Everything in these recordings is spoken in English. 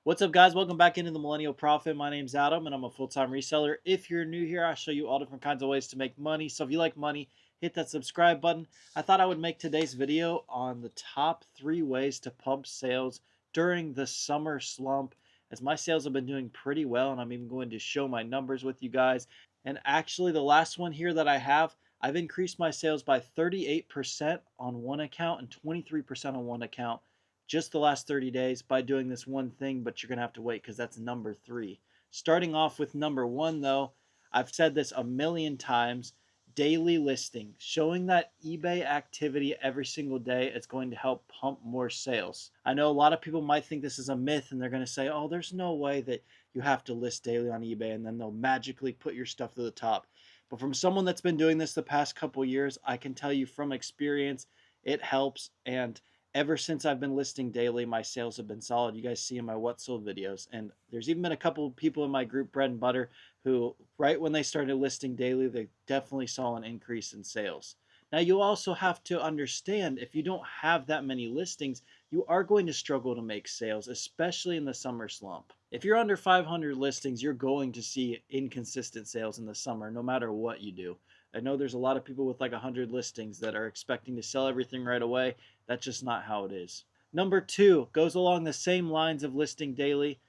What's up, guys? Welcome back into the Millennial Profit. My name's Adam, and I'm a full-time reseller. If you're new here, I show you all different kinds of ways to make money. So if you like money, hit that subscribe button. I thought I would make today's video on the top 3 ways to pump sales during the summer slump, as my sales have been doing pretty well, and I'm even going to show my numbers with you guys. And actually, the last one here that I've increased my sales by 38% on one account and 23% on one account just the last 30 days by doing this one thing, but you're going to have to wait because that's number 3. Starting off with number 1, though, I've said this a million times, daily listing, showing that eBay activity every single day is going to help pump more sales. I know a lot of people might think this is a myth and they're going to say, oh, there's no way that you have to list daily on eBay and then they'll magically put your stuff to the top. But from someone that's been doing this the past couple years, I can tell you from experience, it helps. And ever since I've been listing daily, my sales have been solid. You guys see in my what sold videos. And there's even been a couple of people in my group, Bread and Butter, who right when they started listing daily, they definitely saw an increase in sales. Now, you also have to understand if you don't have that many listings, you are going to struggle to make sales, especially in the summer slump. If you're under 500 listings, you're going to see inconsistent sales in the summer, no matter what you do. I know there's a lot of people with like 100 listings that are expecting to sell everything right away. That's just not how it is. Number 2 goes along the same lines of listing daily,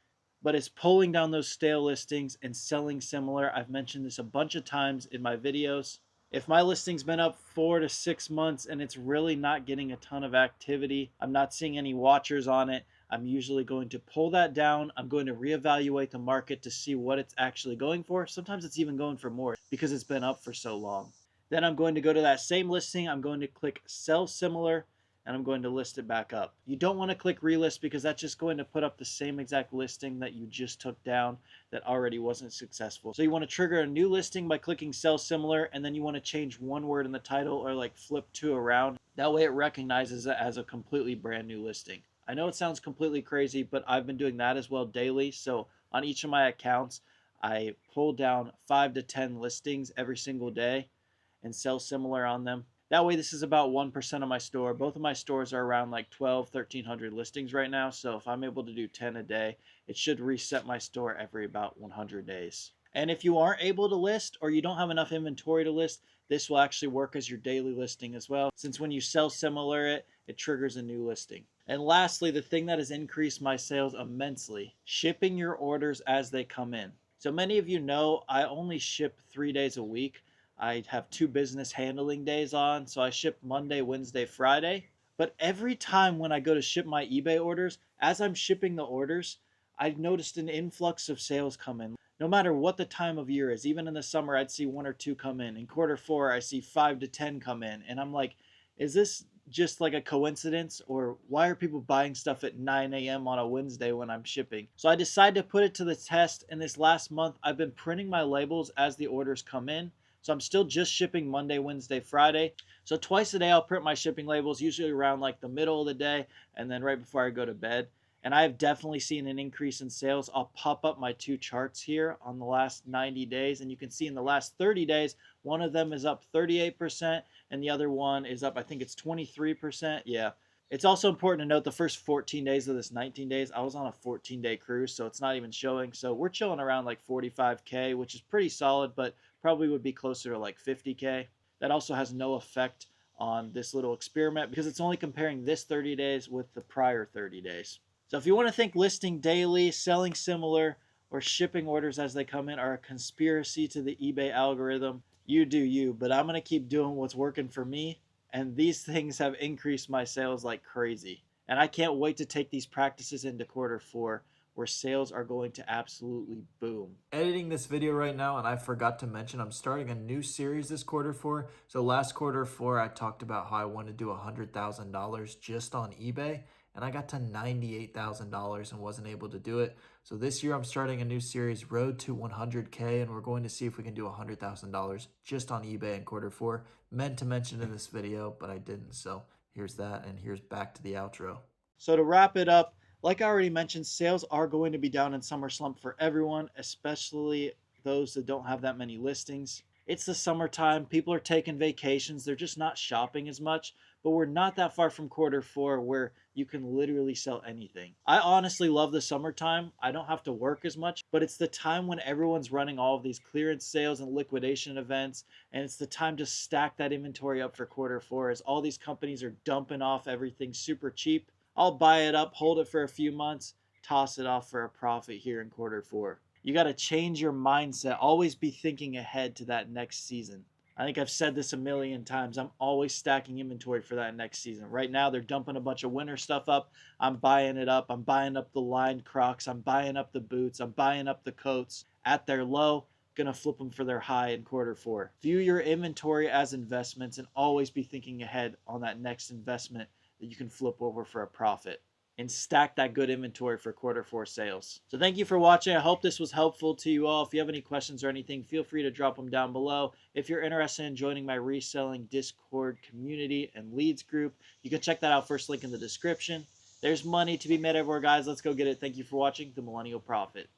but it's pulling down those stale listings and selling similar. I've mentioned this a bunch of times in my videos. If my listing's been up 4 to 6 months and it's really not getting a ton of activity, I'm not seeing any watchers on it, I'm usually going to pull that down. I'm going to reevaluate the market to see what it's actually going for. Sometimes it's even going for more because it's been up for so long. Then I'm going to go to that same listing. I'm going to click sell similar and I'm going to list it back up. You don't want to click relist because that's just going to put up the same exact listing that you just took down that already wasn't successful. So you want to trigger a new listing by clicking sell similar, and then you want to change one word in the title or like flip 2 around. That way it recognizes it as a completely brand new listing. I know it sounds completely crazy, but I've been doing that as well daily. So on each of my accounts, I pull down 5 to 10 listings every single day and sell similar on them. That way, this is about 1% of my store. Both of my stores are around like 1,300 listings right now. So if I'm able to do 10 a day, it should reset my store every about 100 days. And if you aren't able to list or you don't have enough inventory to list, this will actually work as your daily listing as well. Since when you sell similar it triggers a new listing. And lastly, the thing that has increased my sales immensely, shipping your orders as they come in. So many of you know I only ship 3 days a week. I have 2 business handling days on, so I ship Monday, Wednesday, Friday. But every time when I go to ship my eBay orders, as I'm shipping the orders, I've noticed an influx of sales come in. No matter what the time of year is, even in the summer, I'd see 1 or 2 come in. In quarter 4, I see 5 to 10 come in. And I'm like, is this just like a coincidence, or why are people buying stuff at 9 a.m. on a Wednesday when I'm shipping? So I decided to put it to the test. And this last month, I've been printing my labels as the orders come in. So I'm still just shipping Monday, Wednesday, Friday. So twice a day I'll print my shipping labels, usually around like the middle of the day and then right before I go to bed. And I have definitely seen an increase in sales. I'll pop up my 2 charts here on the last 90 days. And you can see in the last 30 days, one of them is up 38% and the other one is up, I think it's 23%. Yeah. It's also important to note the first 14 days of this 19 days, I was on a 14-day cruise, so it's not even showing. So we're chilling around like 45K, which is pretty solid, but probably would be closer to like 50K. That also has no effect on this little experiment because it's only comparing this 30 days with the prior 30 days. So if you want to think listing daily, selling similar, or shipping orders as they come in are a conspiracy to the eBay algorithm, you do you, but I'm going to keep doing what's working for me. And these things have increased my sales like crazy. And I can't wait to take these practices into quarter 4 where sales are going to absolutely boom. Editing this video right now, and I forgot to mention I'm starting a new series this quarter 4. So last quarter 4, I talked about how I want to do $100,000 just on eBay, and I got to $98,000 and wasn't able to do it. So this year I'm starting a new series, Road to 100K, and we're going to see if we can do $100,000 just on eBay in quarter 4. Meant to mention in this video, but I didn't. So here's that, and here's back to the outro. So to wrap it up, like I already mentioned, sales are going to be down in summer slump for everyone, especially those that don't have that many listings. It's the summertime. People are taking vacations. They're just not shopping as much. But we're not that far from quarter 4 where you can literally sell anything. I honestly love the summertime. I don't have to work as much, but it's the time when everyone's running all of these clearance sales and liquidation events, and it's the time to stack that inventory up for quarter four as all these companies are dumping off everything super cheap. I'll buy it up, hold it for a few months, toss it off for a profit here in quarter four. You got to change your mindset. Always be thinking ahead to that next season. I think I've said this a million times. I'm always stacking inventory for that next season. Right now, they're dumping a bunch of winter stuff up. I'm buying it up. I'm buying up the lined Crocs. I'm buying up the boots. I'm buying up the coats at their low. Gonna flip them for their high in quarter four. View your inventory as investments and always be thinking ahead on that next investment that you can flip over for a profit and stack that good inventory for quarter four sales. So thank you for watching. I hope this was helpful to you all. If you have any questions or anything, feel free to drop them down below. If you're interested in joining my reselling Discord community and leads group, you can check that out. First link in the description. There's money to be made everywhere, guys. Let's go get it. Thank you for watching The Millennial Prophet.